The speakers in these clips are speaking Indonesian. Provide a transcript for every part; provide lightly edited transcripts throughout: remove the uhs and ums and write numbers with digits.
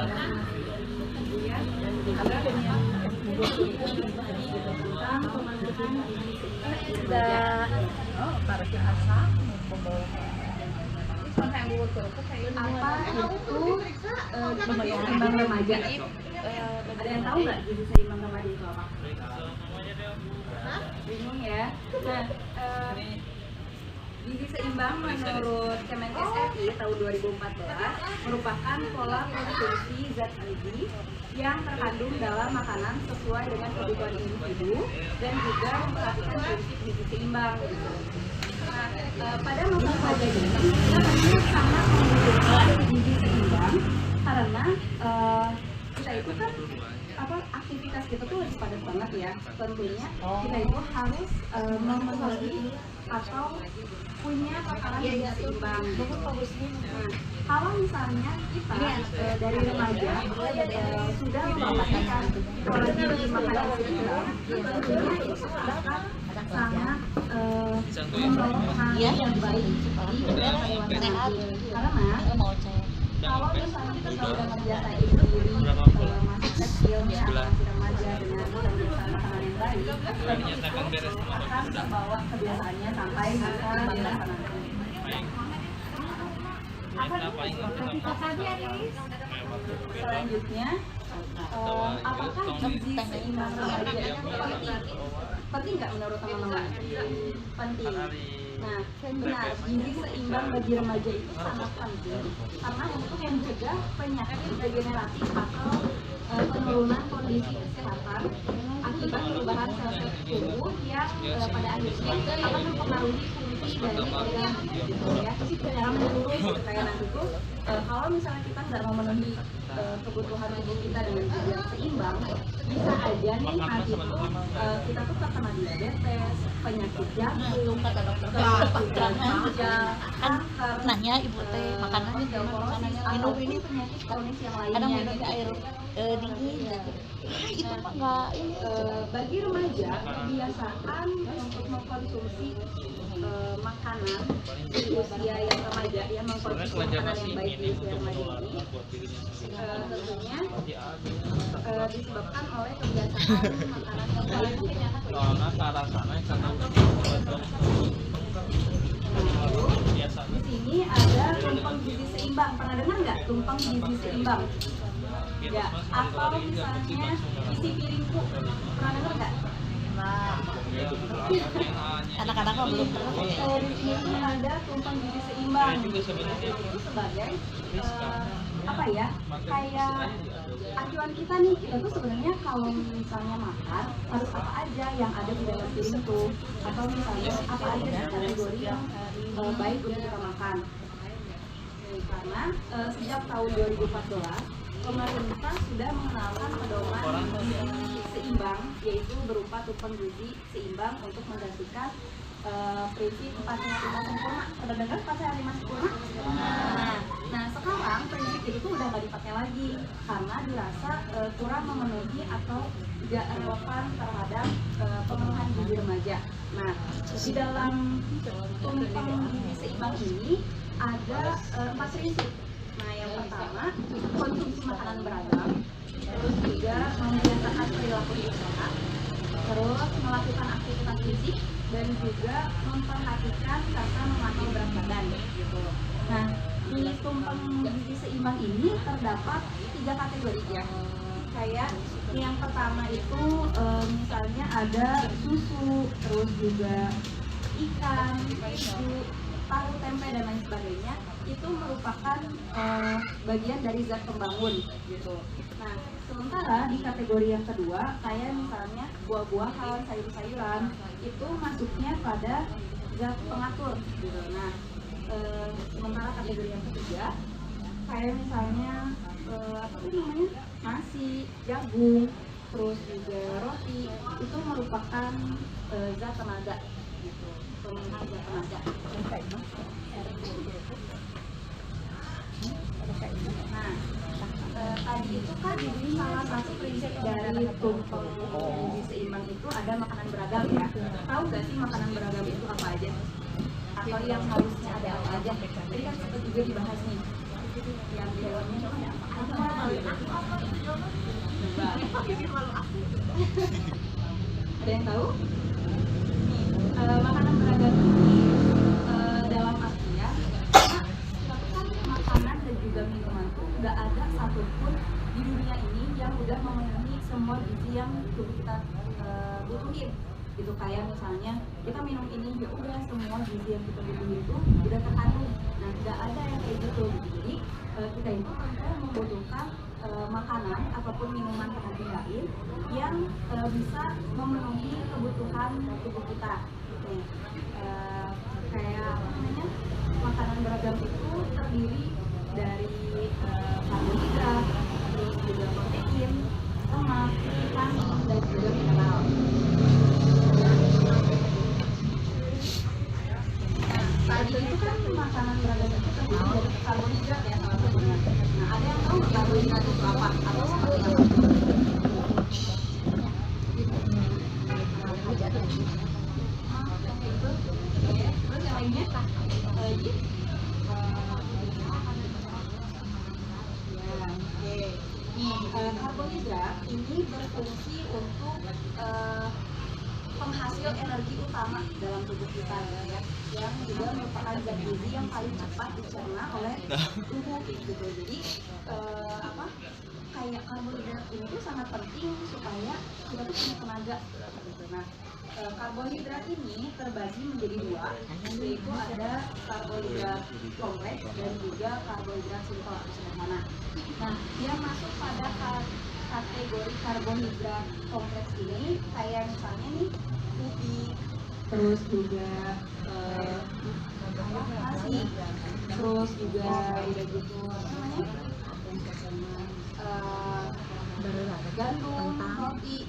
Kemudian apa yang tentang pemenuhan gizi seimbang. Oh, para asa apa itu gizi seimbang remaja? Ada yang tahu nggak gizi seimbang remaja itu apa? Bingung ya? Nah, gizi seimbang menurut Kemenkes RI tahun 2014 merupakan pola konsumsi zat gizi yang terkandung dalam makanan sesuai dengan kebutuhan individu dan juga memperhatikan prinsip gizi seimbang. Nah, pada masa remaja ini kita sangat membutuhkan gizi seimbang karena kita itu kan aktivitas kita tuh lagi padat banget ya. Tentunya kita itu harus memenuhi atau punya makanan gizi seimbang. Nah, kalau misalnya kita dari remaja sudah mendapatkan pola gizi makanan seimbang, tentunya itu akan sangat membawa pengaruh yang baik di kesehatan nanti. Karena kalau misalnya kita sudah membiasain diri masih kecil ya, masih remaja dengan kebiasaan makanan yang baik, tentu itu akan membawa kebiasaannya sampai masa dewasa nanti. Selanjutnya, apakah gizi seimbang remaja itu penting? Penting nggak menurut teman-teman? Penting. Nah, benar, gizi seimbang bagi remaja itu sangat penting karena untuk mencegah penyakit degeneratif atau penurunan kondisi kesehatan akibat perubahan sel-sel tubuh yang pada akhirnya akan mempengaruhi fungsi dari organ gitu ya. Secara menyeluruh kayak nanti tuh kalau misalnya kita nggak memenuhi kebutuhan tubuh kita dengan gizi yang seimbang, bisa aja nih nanti tuh kita tuh terkena diabetes, penyakit jantung, penyakit ginjal, kanker, nanya ibu teh makanannya minum ini penyakit kronis yang lainnya. Kadang air dingin itu mah nggak ini. Bagi remaja kebiasaan untuk mengkonsumsi makanan di usia yang remaja ya, mengkonsumsi makanan yang baik di usia remaja ini tentunya disebabkan oleh kebiasaan makanan yang baik. Di sini ada tumpeng gizi seimbang. Pernah dengar nggak tumpeng gizi seimbang? Ya, atau misalnya isi piringku. Pernah dengar nggak? Anak-anak mah belum pernah. Di sini tuh ada tumpeng gizi seimbang. Itu sebagai apa ya? Kayak acuan kita nih. Kita tuh sebenarnya kalau misalnya makan harus apa aja yang ada di dalam piring tuh, atau misalnya apa aja sih kategori yang baik untuk kita makan. Karena sejak tahun 2014 pemerintah sudah mengenalkan pedoman gizi seimbang, yaitu berupa tumpeng gizi seimbang untuk menggantikan prinsip 4 sehat 5 sempurna. Pernah dengar 4 sehat 5 sempurna? Nah sekarang prinsip itu tuh udah nggak dipakai lagi karena dirasa kurang memenuhi atau tidak relevan terhadap pemenuhan gizi remaja. Nah di dalam tumpeng gizi seimbang ini ada 4 prinsip. Nah yang pertama, konsumsi makanan beragam, terus juga membiasakan perilaku hidup sehat, terus melakukan aktivitas fisik, dan juga memperhatikan serta memantau berat badan gitu. Nah di tumpeng gizi seimbang ini terdapat 3 kategori ya. Kayak yang pertama itu misalnya ada susu, terus juga ikan, keju, tahu, tempe, dan lain sebagainya. Itu merupakan bagian dari zat pembangun gitu. Nah sementara di kategori yang kedua kayak misalnya buah-buahan, sayur-sayuran, itu masuknya pada zat pengatur gitu. Nah sementara kategori yang ketiga kayak misalnya apa tuh namanya, nasi, jagung, terus juga roti, itu merupakan zat tenaga gitu, pemenuhan zat tenaga. Nah tadi itu kan jadi salah satu prinsip dari tumpeng gizi seimbang itu ada makanan beragam ya. Tahu nggak sih makanan beragam itu apa aja? Atau yang harusnya ada apa aja? Tadi kan sempat juga dibahas nih. yang di dalamnya cuma ya apa gitu. Ada yang tahu? Nih, makanan beragam ini dalam artian kan makanan dan juga minuman tuh nggak ada satupun di dunia ini yang udah memenuhi semua gizi yang tubuh kita butuhin gitu. Kayak misalnya kita minum ini ya udah semua gizi yang kita butuhin itu udah terkandung. Nah tidak ada yang kayak gitu. Jadi kita itu membutuhkan makanan ataupun minuman penting lain yang bisa memenuhi kebutuhan tubuh kita. Nih, kayak apa namanya, makanan beragam itu terdiri dari karbohidrat, terus juga protein, lemak, vitamin, dan juga mineral. Nah, tadi itu kan makanan beragam itu terdiri dari karbohidrat ya salah satunya. Nah, ada yang tahu nggak karbohidrat itu apa atau seperti apa? Terus yang lainnya lagi? Karbohidrat ini berfungsi untuk penghasil energi utama dalam tubuh kita ya, yang juga merupakan zat gizi yang paling cepat dicerna oleh tubuh gitu. Jadi kayak karbohidrat ini tuh sangat penting supaya kita tuh punya tenaga gitu. Nah, karbohidrat ini terbagi menjadi dua, yaitu ada karbohidrat kompleks dan juga karbohidrat simpel atau sederhana. Nah, yang masuk pada kategori karbohidrat kompleks ini kayak misalnya nih ubi, terus juga nasi, terus juga udah gitu gandum, roti,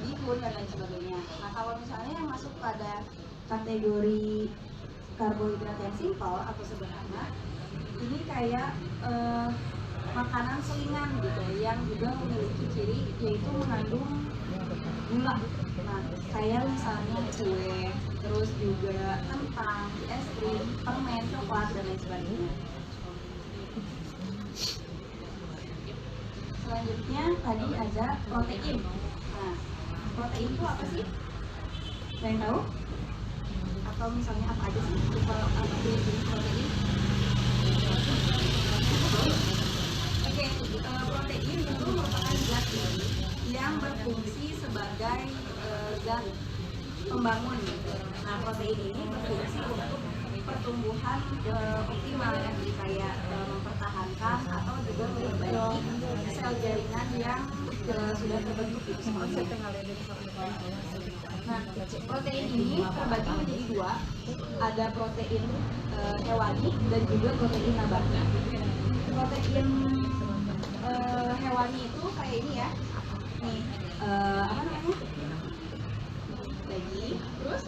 bihun dan lain sebagainya. Nah kalau misalnya yang masuk pada kategori karbohidrat yang simpel atau sederhana, ini kayak makanan selingan gitu yang juga memiliki ciri yaitu mengandung gula. Nah kayak misalnya kue, terus juga kentang, es krim, permen, coklat dan lain sebagainya. Selanjutnya tadi ada protein. Nah, protein itu apa sih? Ada yang tahu? Atau misalnya apa aja sih jenis protein? Oke, protein itu merupakan zat yang berfungsi sebagai zat pembangun. Nah, protein ini berfungsi untuk pertumbuhan optimal, jadi kayak mempertahankan atau juga memperbaiki sel jaringan yang sudah terbentuk di semuanya. Nah, protein ini terbagi menjadi dua, ada protein hewani dan juga protein nabati. Protein hewani itu kayak ini ya, nih apa namanya? Daging, terus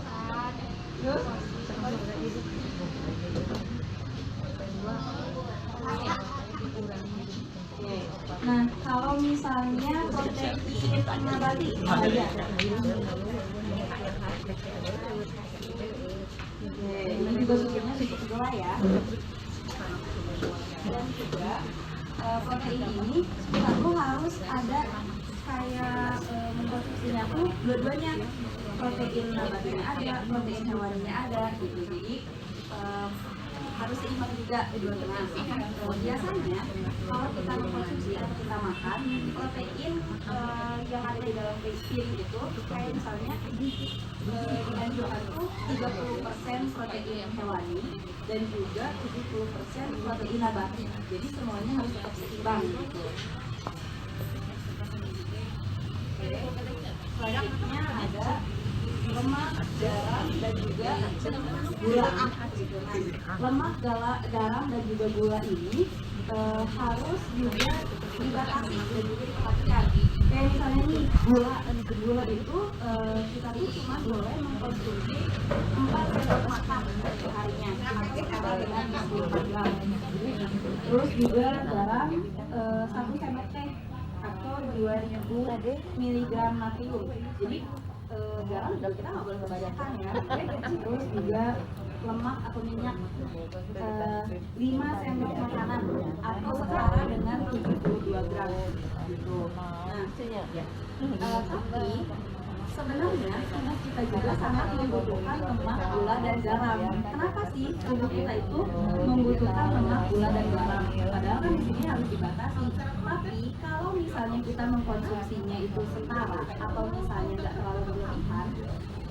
nah kalau misalnya protein nabati ada ini juga sumbernya cukup gula ya. Dan juga protein ini kita tuh harus ada kayak mengkonsumsinya tuh dua-duanya, protein nabatinya ada, protein hewaninya ada gitu. Jadi harus seimbang juga kedua-duanya. Biasanya kalau kita mengkonsumsi atau kita makan protein yang ada di dalam piring itu kayak misalnya dianjurkan tuh 30% protein hewani dan juga 70% protein nabati. Jadi semuanya harus tetap seimbang gitu. Selanjutnya ada lemak, garam, dan juga gula. Lemak, garam, dan juga gula ini harus juga dibatasi dan juga diperhatikan. Kayak misalnya nih gula itu kita tuh cuma boleh mengkonsumsi 4 sendok makan perharinya, setara dengan 24 gram. Terus juga garam 1 sendok teh atau 2000 mg natrium. Jadi garam juga kita nggak boleh kebanyakan ya. Terus juga lemak atau minyak 5 sendok makanan atau setara dengan 72 gram gitu. Nah, tapi sebenarnya tubuh kita juga sangat membutuhkan lemak, gula, dan garam. Kenapa sih tubuh kita itu membutuhkan lemak, gula, dan garam? Padahal kan di sini harus dibatasi. Tapi kalau misalnya kita mengkonsumsinya itu setara atau misalnya nggak terlalu berlebihan,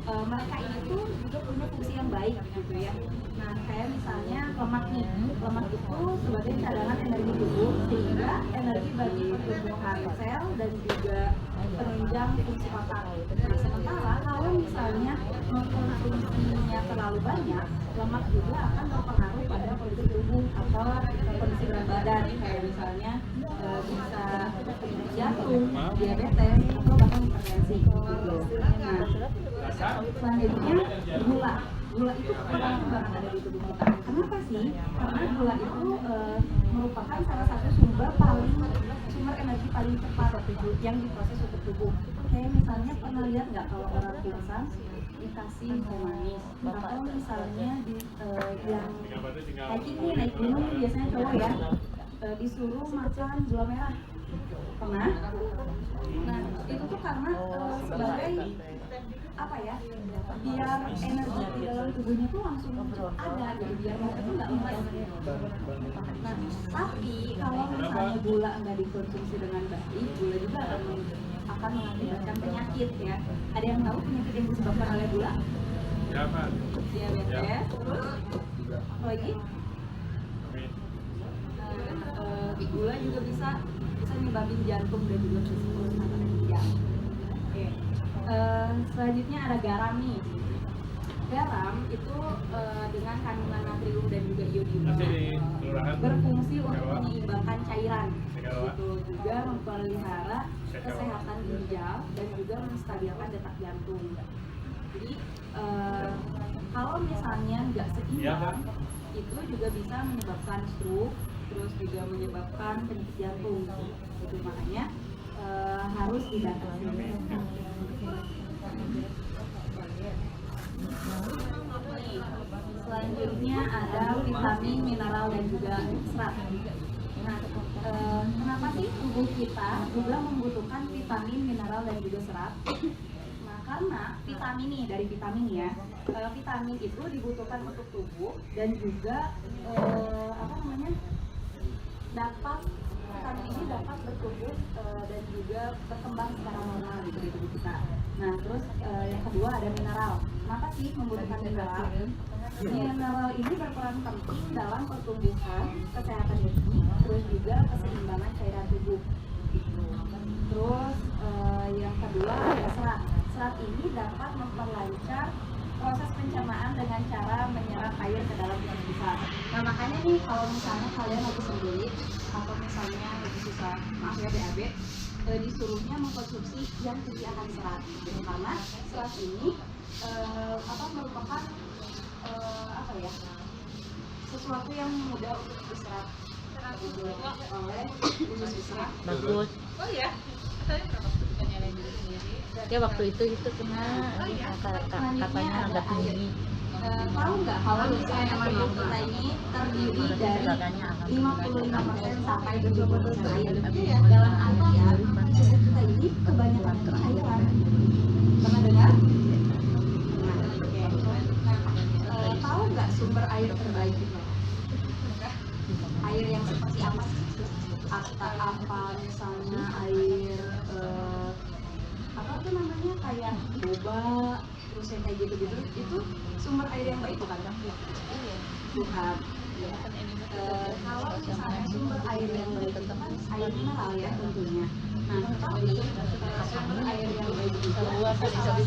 mereka ini tuh juga punya fungsi yang baik gitu ya. Nah, kayak misalnya lemak nih, lemak itu sebagai cadangan energi tubuh sehingga energi bagi pertumbuhan sel dan juga penunjang fungsi otak. Nah, sementara kalau misalnya mengkonsumsinya terlalu banyak, lemak juga akan berpengaruh pada kondisi tubuh atau kondisi berat badan, kayak misalnya bisa penyakit jantung, diabetes, atau bahkan hipertensi gitu. Nah, selanjutnya gula. Gula itu penting banget ada di tubuh kita. Kenapa sih? Karena gula itu merupakan salah satu sumber energi paling cepat yang diproses untuk tubuh. Kayak misalnya pernah lihat nggak kalau orang pingsan dikasih teh manis, atau misalnya yang naik gunung biasanya cowok ya, disuruh makan gula merah. Pernah? Nah, itu tuh karena sebagai apa ya, biar energi di dalam tubuhnya tuh langsung ada gitu, biar mereka tuh nggak lemas. Nah, tapi kalau misalnya gula nggak dikonsumsi dengan baik, gula juga akan mengakibatkan penyakit ya. Ada yang tahu penyakit yang disebabkan oleh gula? Diabetes, terus apa lagi? Gula juga bisa menyebabkan jantung dan juga risiko kanker ginjal. Oke. Selanjutnya ada garam nih. Garam itu dengan kandungan natrium dan juga iodina berfungsi untuk menyeimbangkan cairan, itu juga memelihara kesehatan ginjal dan juga menstabilkan detak jantung. Jadi kalau misalnya nggak seimbang, itu juga bisa menyebabkan stroke, terus juga menyebabkan penyakit jantung. Itu makanya harus dibatasi. Selanjutnya ada vitamin, mineral, dan juga serat. Nah, kenapa sih tubuh kita juga membutuhkan vitamin, mineral, dan juga serat? Nah, karena vitamin nih, dari vitamin ya, vitamin itu dibutuhkan untuk tubuh dan juga vitamin ini dapat bertumbuh dan juga berkembang secara normal gitu di tubuh kita. Nah, terus yang kedua ada mineral. Kenapa sih membutuhkan mineral? Mineral ini berperan penting dalam pertumbuhan, kesehatan tubuh, terus juga keseimbangan cairan tubuh. Terus yang kedua ada serat. Serat ini dapat memperlancar proses pencernaan dengan cara menyerap air ke dalam tubuh kita. Nah, makanya nih kalau misalnya kalian lagi sembelit atau misalnya lagi susah, maaf ya BAB, disuruhnya mengkonsumsi yang tinggi akan serat. Karena serat ini merupakan sesuatu yang mudah untuk diserap oleh usus serat. Bagus. Oh iya, katanya berapa bukannya yang diri sendiri? Ya waktu itu kena katanya agak tinggi. Tahu nggak kalau misalnya tubuh kita ini terdiri dari 55% sampai 70% air. Dalam artian tubuh kita ini kebanyakan cairan. Pernah dengar? Tahu nggak sumber air terbaik itu? Air yang seperti apa sih? Apa misalnya air kayak boba, terus yang kayak gitu-gitu, itu sumber air yang baik bukan? Bukan. Kalau misalnya sumber air yang baik itu kan air mineral ya tentunya. Nah, tapi sumber air yang baik itu salah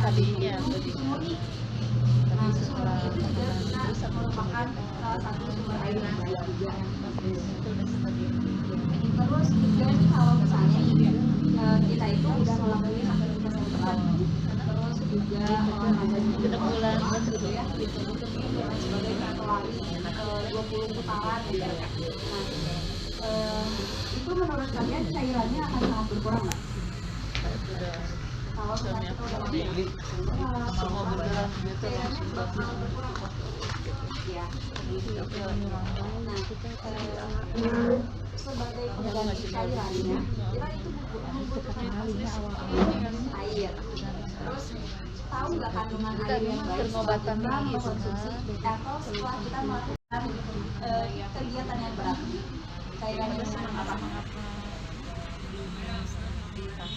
satunya murni. Nah, murni itu juga bisa merupakan salah satu sumber air yang baik juga. Terus juga nih kalau misalnya kita itu udah ngelakuin aktivitas yang berat, terus juga olahraga bulan gitu ya, itu sebagai lari 20 putaran gitu. Nah, itu menurut kalian cairannya akan sangat berkurang nggak? Kalau kita udah cairannya akan sangat berkurang. ya. Gitu. Nah, sebagai pengganti cairannya, kita itu membutuhkan air. Terus tahu nggak kandungan air yang baik setelah kita mengkonsumsi atau setelah kita melakukan kegiatan yang berat? Cairan yang apa?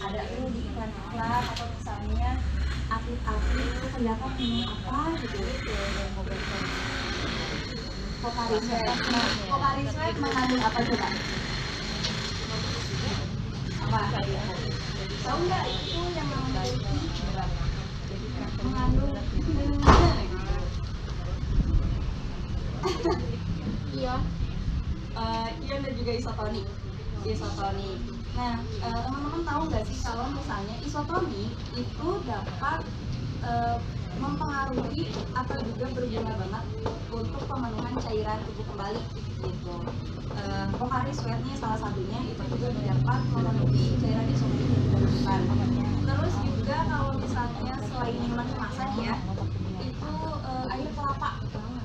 Ada tuh di iklan-iklan atau misalnya atlet-atlet itu kelihatan minum apa gitu. Pocari Sweat. Nah, Pocari Sweat mengandung apa coba? Apa? Tahu nggak itu yang mengandung Iya. ion dan juga isotonik. Nah, teman-teman tahu nggak sih kalau misalnya isotonik itu dapat mempengaruhi atau juga berguna banget untuk pemenuhan cairan tubuh kembali gitu. Pocari Sweat nih salah satunya itu juga dapat memenuhi cairan isotonik yang dibutuhkan. Terus juga kalau misalnya selain minuman kemasan ya, itu air kelapa.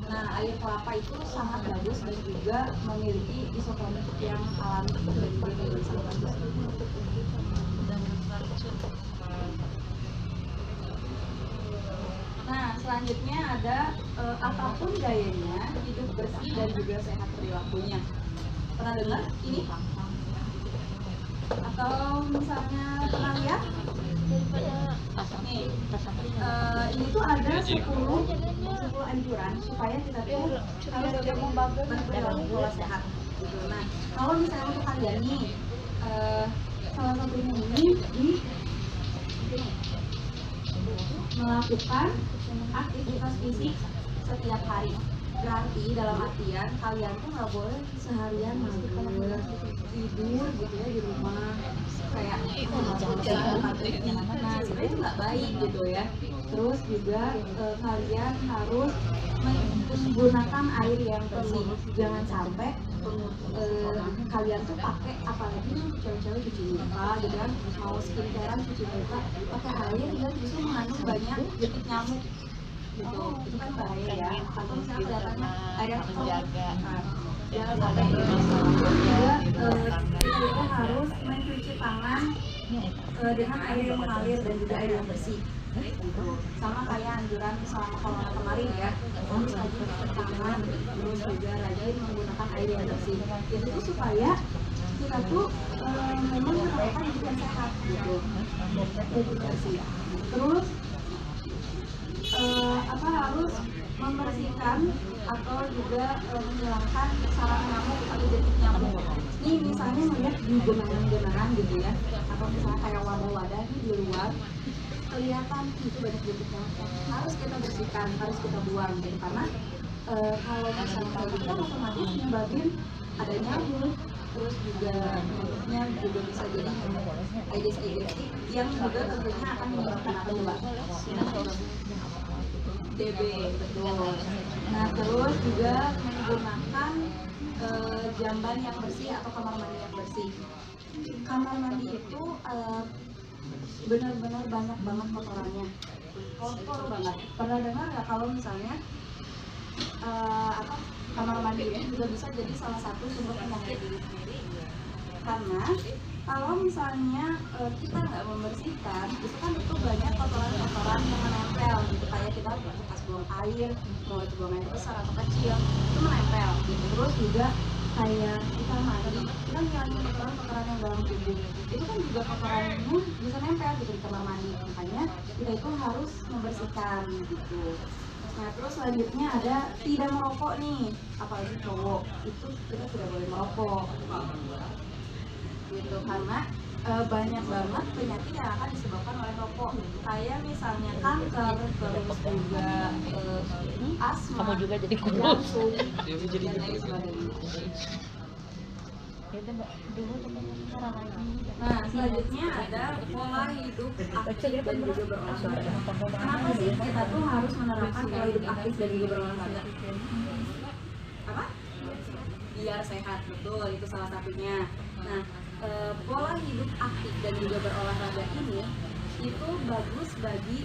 Nah, air kelapa itu sangat bagus dan juga memiliki isotonik yang alami dan juga sangat bagus. Nah, selanjutnya ada apapun gayanya, hidup bersih dan juga sehat perilakunya. Pernah dengar ini? Atau misalnya pernah lihat? Nih, ini tuh ada 10 anjuran supaya kita tuh harus berperilaku pola sehat. Gitu. Nah, kalau misalnya untuk kalian nih, salah satunya ini melakukan aktivitas fisik setiap hari. Berarti dalam artian kalian tuh nggak boleh seharian mager tidur gitu ya di rumah kayak nah sebenarnya itu nggak baik gitu ya. Terus juga kalian harus menggunakan air yang bersih. Jangan sampai kalian tuh pakai apalagi cewek-cewek cuci muka gitu kan, mau skincarean cuci muka pakai air yang justru mengandung banyak jentik nyamuk gitu. Itu kan bahaya ya. Atau misalnya kelihatannya air yang menjaga jangan sampai juga kita harus mencuci tangan dengan air yang mengalir dan juga air yang bersih. Sama kayak anjuran selama corona kemarin ya, harus rajin cuci tangan, terus juga rajin menggunakan air yang bersih. Itu tuh supaya kita tuh memang menerapkan hidup yang sehat gitu, hidup bersih. Terus harus membersihkan atau juga menghilangkan sarang nyamuk atau jentik nyamuk. Ini misalnya melihat di genangan-genangan gitu ya, atau misalnya kayak wadah-wadah di luar kelihatan itu banyak jentik nyamuk, harus kita bersihkan, harus kita buang gitu. Karena kalau misalnya kayak gitu kan otomatis menyebabkan ada nyamuk, terus juga nyamuknya juga bisa jadi Aedes aegypti yang juga tentunya akan menyebabkan apa coba? TB, betul. Nah, terus juga menggunakan jamban yang bersih atau kamar mandi yang bersih. Kamar mandi itu benar-benar banyak banget kotorannya, kotor banget. Pernah dengar nggak kalau misalnya kamar mandi ini juga bisa jadi salah satu sumber penyakit? Karena kalau misalnya kita nggak membersihkan, itu banyak kotoran-kotoran yang menempel gitu, kayak kita bekas buang air, mau itu buang air besar atau kecil, itu menempel gitu. Terus juga kayak kita mandi, kita ngilangin kotoran-kotoran yang dalam tubuh, itu kan juga kotorannya bisa nempel gitu di kamar mandi. Makanya kita itu harus membersihkan gitu. Nah, terus selanjutnya ada tidak merokok nih, apalagi cowok, itu kita tidak boleh merokok gitu, karena banyak banget penyakit yang akan disebabkan oleh rokok, kayak misalnya kanker, terus juga asma, Kamu juga jadi kurus. jantung, dan lain sebagainya. Nah, selanjutnya ada pola hidup aktif dan juga berolahraga. Kenapa sih kita tuh harus menerapkan pola hidup aktif dan juga berolahraga? Apa? Biar sehat, betul, itu salah satunya. Nah, pola hidup aktif dan juga berolahraga ini itu bagus bagi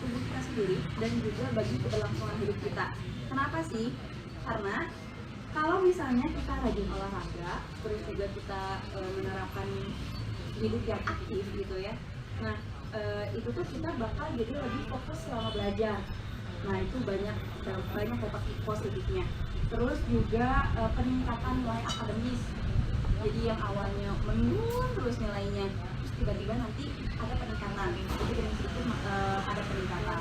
tubuh kita sendiri dan juga bagi keberlangsungan hidup kita. Kenapa sih? Karena kalau misalnya kita rajin olahraga, terus juga kita menerapkan hidup yang aktif gitu ya. Nah, itu tuh kita bakal jadi lebih fokus selama belajar. Nah, itu banyak dampak positifnya. Terus juga peningkatan nilai akademis. Jadi yang awalnya menurun terus nilainya, terus tiba-tiba nanti ada peningkatan. Jadi dari situ ada peningkatan.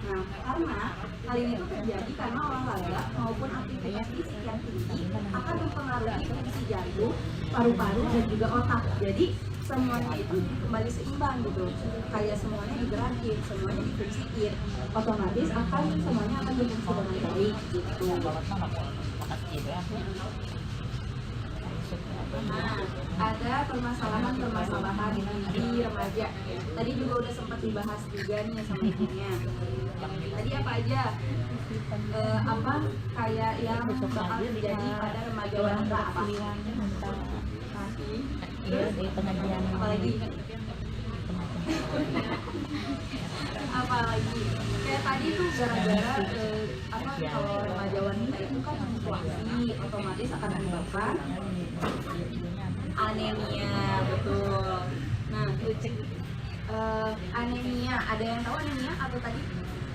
Nah, karena hal ini tuh terjadi karena olahraga maupun aktivitas fisik yang tinggi akan mempengaruhi fungsi jantung, paru-paru dan juga otak. Jadi semuanya itu kembali seimbang gitu. Kayak semuanya digerakin, semuanya difungsiin. Otomatis semuanya akan berfungsi dengan baik gitu. Nah, ada permasalahan di remaja. Tadi juga udah sempat dibahas juga nih sama ibunya. Tadi apa aja? Apa kayak yang bakal terjadi pada remaja wanita apa? Iya, di pengajian. Apalagi? Apalagi? Kayak tadi tuh gara-gara kalau remaja wanita itu kan menstruasi, otomatis akan menyebabkan anemia, betul. Nah, anemia, ada yang tahu anemia atau tadi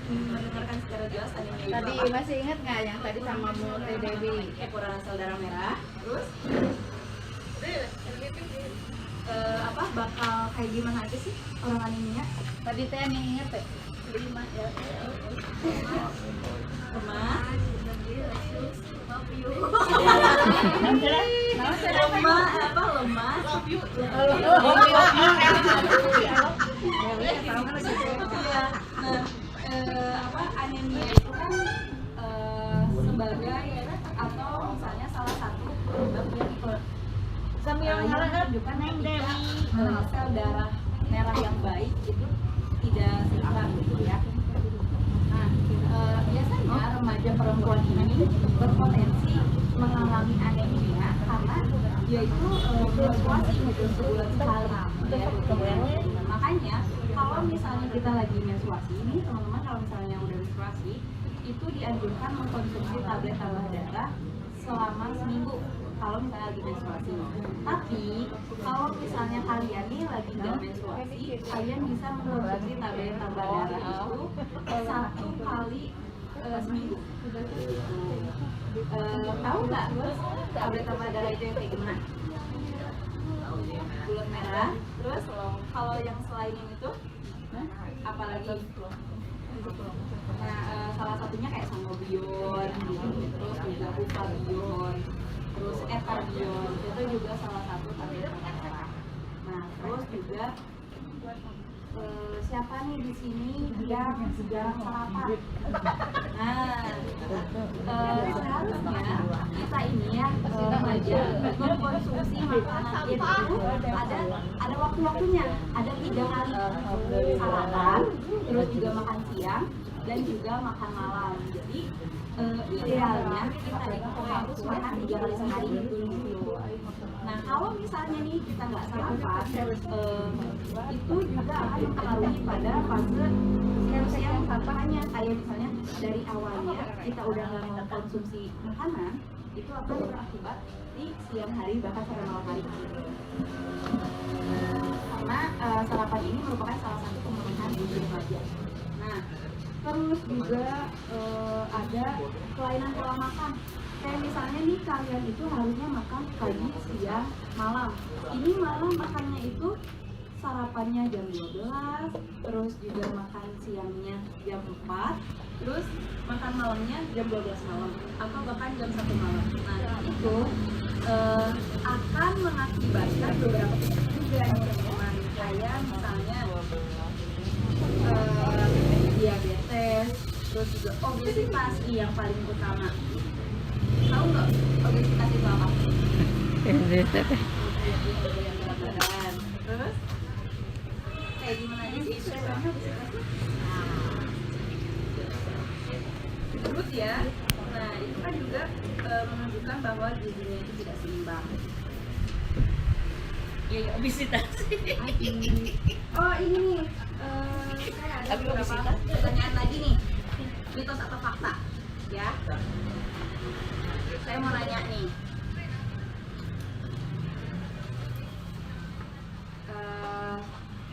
mendengarkan secara jelas anemia itu Tadi apa? masih ingat nggak yang tadi sama multi baby? Kekurangan sel darah merah, terus bakal kayak gimana aja sih orang anemia? Tadi teh yang ingat teh. 5 ya. Lemah, anemia itu kan sebagai atau misalnya salah satu penyebab yang menunjukkan sel darah merah yang baik itu tidak seimbang gitu ya. Nah, biasanya remaja perempuan ini berpotensi mengalami anemia karena dia itu menstruasi gitu sebulan sekali. Ya. Makanya kalau misalnya kita lagi menstruasi ini, teman-teman kalau misalnya udah menstruasi itu dianjurkan mengkonsumsi tablet tambah darah selama seminggu kalau misalnya lagi menstruasi. Tapi kalau misalnya kalian nih lagi nggak menstruasi, kalian bisa mengkonsumsi tablet tambah darah itu 1 kali seminggu. Tahu nggak tablet tambah darah itu yang kayak gimana? Bulat merah. Terus kalau yang selain itu, apalagi? Nah, salah satunya kayak sangobion, terus juga bufabion, terus etarbion, itu juga salah satu tablet tambah darah. Nah, terus juga siapa nih di sini yang jarang sarapan? Nah, seharusnya kita ini ya remaja mengkonsumsi makanan itu ada waktu-waktunya, ada 3 kali sarapan, terus juga makan siang dan juga makan malam. Jadi idealnya kita itu harus makan 3 kali sehari gitu. Nah, kalau misalnya nih kita nggak sarapan, itu juga akan mempengaruhi pada fase siang sarapannya. Kayak misalnya dari awalnya kita udah nggak mau konsumsi makanan, itu akan berakibat di siang hari bahkan sampai malam hari. Karena sarapan ini merupakan salah satu pemenuhan gizi remaja. Nah, terus juga ada kelainan pola makan. Kayak misalnya nih kalian itu harusnya makan pagi, siang, malam. Ini malam makannya itu sarapannya jam 12, terus juga makan siangnya jam 4, terus makan malamnya jam 12 malam atau bahkan jam 1 malam. Nah, itu akan mengakibatkan beberapa penyakit juga nih teman-teman. Kayak misalnya diabetes, terus juga obesitas yang paling utama. Tahu nggak obesitas itu apa? Terus kayak gimana aja sih sebenarnya obesitas itu? Disebut ya. Nah, itu kan juga menunjukkan bahwa gizinya itu tidak seimbang. Iya, obesitas. Oh ini nih, saya ada beberapa pertanyaan lagi nih, mitos atau fakta, ya. Saya mau nanya nih,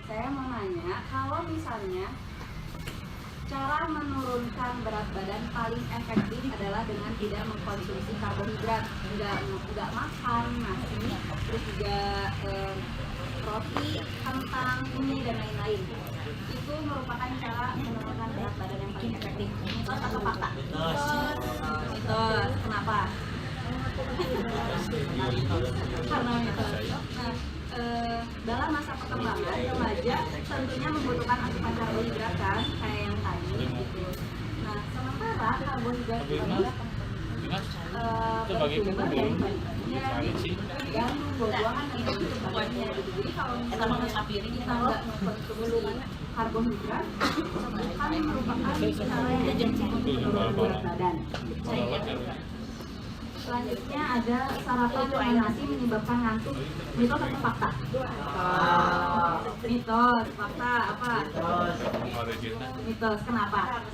saya mau nanya kalau misalnya cara menurunkan berat badan paling efektif adalah dengan tidak mengkonsumsi karbohidrat, nggak makan nasi, terus juga roti, kentang, mie dan lain-lain. Itu merupakan cara menurunkan berat badan yang paling efektif. Mitos atau fakta? Mitos. Kenapa? Karena mitos. Nah, dalam masa perkembangan remaja tentunya membutuhkan asupan karbohidrat kan kayak yang tadi gitu. Nah sementara karbohidrat ini bersumber dari gandum, buah-buahan dan sebagainya gitu. Jadi kalau misalnya kita nggak mengkonsumsi karbohidrat bukan merupakan cara yang cukup menurunkan berat badan. Selanjutnya ada sarapan dengan nasi menyebabkan ngantuk. Mitos atau fakta? Mitos. Fakta apa? Mitos. Kenapa?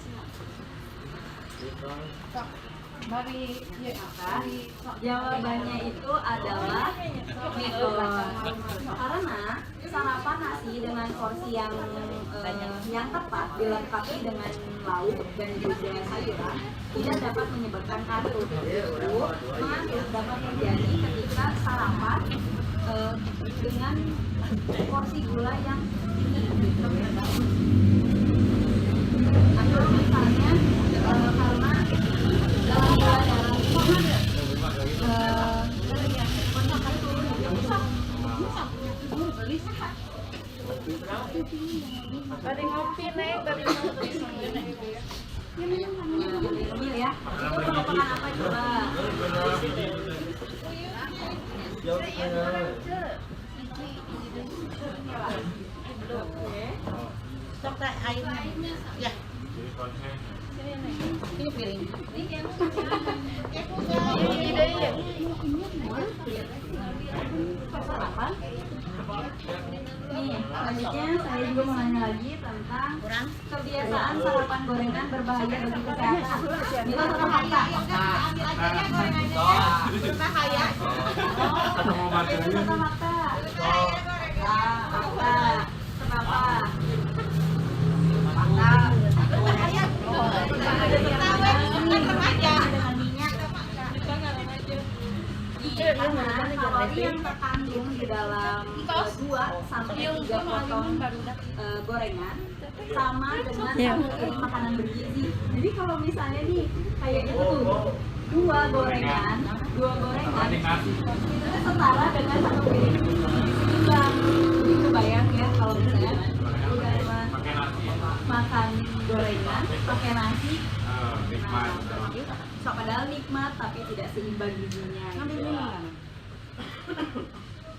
Jawabannya itu adalah mitos. Karena sarapan nasi dengan porsi yang tepat dilengkapi dengan lauk dan juga sayuran tidak dapat menyebabkan kantuk. Mengantuk dapat terjadi ketika sarapan dengan porsi gula yang tinggi. Atau misalnya karena dalam gula darah Tadi ngopi nih, tadi ngopi. Ambil ya. Itu merupakan apa coba? Sok teh airnya. Ya. Ini piring. Nih, selanjutnya saya juga mau nanya lagi tentang kebiasaan sarapan gorengan berbahaya bagi kesehatan. Mitos atau fakta? Berbahaya. Mitos atau fakta? Fakta. Kenapa? Fakta. Dengan minyak. Karena kalori yang terkandung di dalam 2-3 potong gorengan sama dengan 1 piring makanan bergizi. Jadi kalau misalnya nih kayak itu tuh 2 gorengan itu setara dengan 1 piring gizi seimbang. Jadi kebayang ya kalau misalnya udah makan gorengan pakai nasi, so padahal nikmat tapi tidak seimbang gizinya.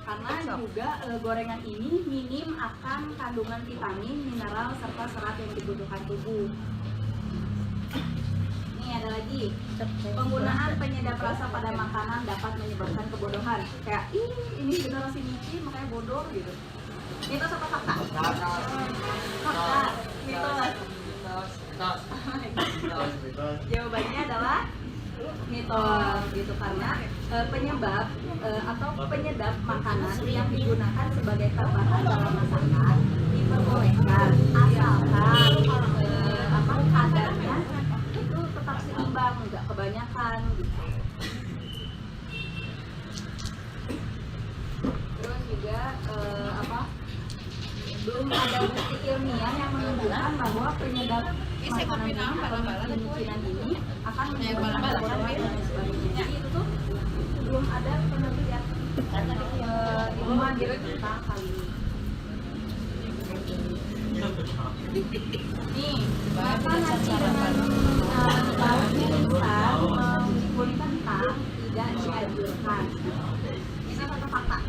Karena juga gorengan ini minim akan kandungan vitamin, mineral serta serat yang dibutuhkan tubuh. Ini ada lagi, penggunaan penyedap rasa pada makanan dapat menyebabkan kebodohan. Kayak ini generasi Michi makanya bodoh gitu. Mitos atau fakta? Fakta. Mitos. Jawabannya adalah mitos gitu, karena penyebab atau penyedap makanan yang digunakan sebagai tambahan dalam masakan diperbolehkan asalkan kadarnya itu tetap seimbang, nggak kebanyakan gitu. Terus juga belum ada bukti ilmiah yang menunjukkan bahwa penyedap makanan ini atau kemungkinan ini akan menyebabkan kebodohan dan sebagainya. Jadi itu tuh belum ada penelitian ilmuwan gitu tentang hal ini. Nih, makan nasi dengan lauk instan meskipun kentang tidak dianjurkan. Ini satu fakta.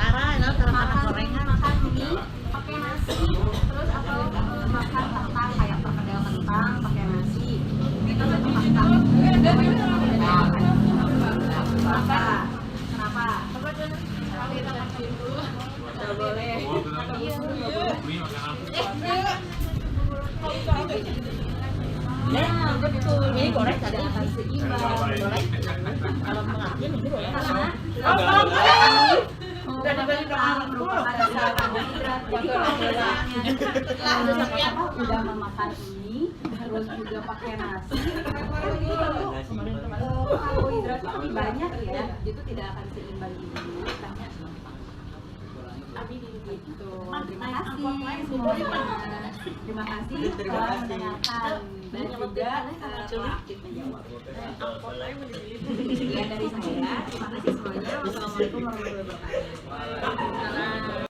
Makan mie pakai nasi, terus atau makan kentang kayak perkedel kentang pakai nasi. Itu satu fakta. Kenapa? apa? Nggak boleh. Nah, betul. Ini goreng tadi Tidak akan seimbang. kalau pengajian ini boleh. Udah dibalik merupakan dasar karbohidrat. Jadi kalau misalnya udah memakan ini, terus juga pakai nasi, ini karbohidratnya lebih banyak ya, itu tidak akan seimbang ini. Gitu. Terima kasih semuanya. Terima kasih telah mendengarkan dan juga aktif menjawab. Sekian dari saya. Terima kasih semuanya. Wassalamualaikum warahmatullahi wabarakatuh.